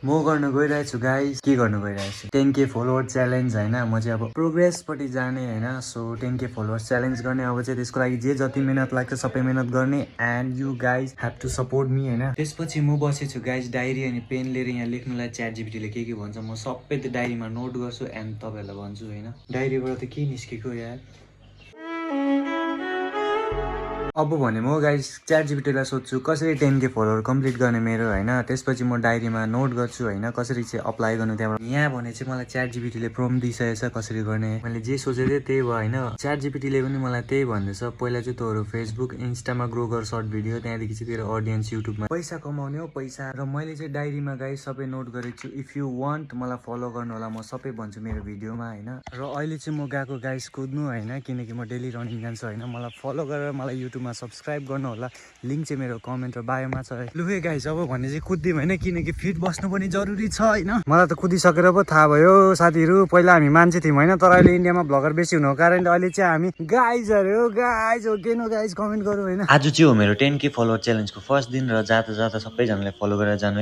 म गर्न गइरहेको छु गाइस। के गर्न गइरहेको छु 10K फलोवर च्यालेन्ज हैन। म चाहिँ अब प्रोग्रेसपट्टि जाने हैन। सो 10K फलोवर्स च्यालेन्ज गर्ने। अब चाहिँ त्यसको लागि जे जति मेहनत लाग्छ सबै मेहनत गर्ने and you guys have to support me हैन। त्यसपछि म बसेछु गाइज डायरी अनि पेन लिएर यहाँ लेख्नुलाई च्याट जीपीटीले के भन्छ म सबै त्यो डायरीमा नोट गर्छु एन्ड तपाईहरुलाई भन्छु हैन। डायरीबाट त के निस्केको यार। अब भने म गाइस च्याट जीपीटीलाई सोध्छु कसरी 10K फलोवर कम्प्लिट गर्ने मेरो हैन। त्यसपछि म डायरीमा नोट गर्छु हैन कसरी चाहिँ अप्लाई गर्नु त्यहाँबाट। यहाँ भने चाहिँ मलाई च्याट जीपीटीले प्रम्प्ट दिइसकेको छ कसरी गर्ने। मैले जे सोचेको थिएँ त्यही भयो हैन। च्याट जीपीटीले पनि मलाई त्यही भन्दैछ पहिला चाहिँ तोहरु फेसबुक इन्स्टामा ग्रो गर सर्ट भिडियो त्यहाँदेखि चाहिँ तेरो अडियन्स युट्युबमा पैसा कमाउने हो पैसा। र मैले चाहिँ डायरीमा गाइस सबै नोट गरेको छु। इफ यु वान्ट मलाई फलो गर्नु होला म सबै भन्छु मेरो भिडियोमा हैन। र अहिले चाहिँ म गएको गाइस कुद्नु हैन किनकि म डेली रनिङ जान्छु हैन। मलाई फलो गरेर मलाई युट्युबमा सब्स्क्राइब गर्नु होला। लिंक चाहिँ मेरो कमेन्ट र बायोमा छ। लु है गाइस अब भने चाहिँ कुद्दिम हैन किनकि फिट बस्नु पनि जरुरी छ हैन। मलाई त कुदिसकेर पो थाहा भयो साथीहरु पहिला हामी मान्छे थियौं हैन तर अहिले इन्डियामा ब्लगर बेसी हुनुको कारणले अहिले चाहिँ हामी गाइजहरु हो। गाइज हो के नो गाइज कमेन्ट गरौँ हैन। आज चाहिँ हो मेरो 10K फलोवर च्यालेन्जको फर्स्ट दिन र जाता जाता सबैजनाले फलो गरेर जानु।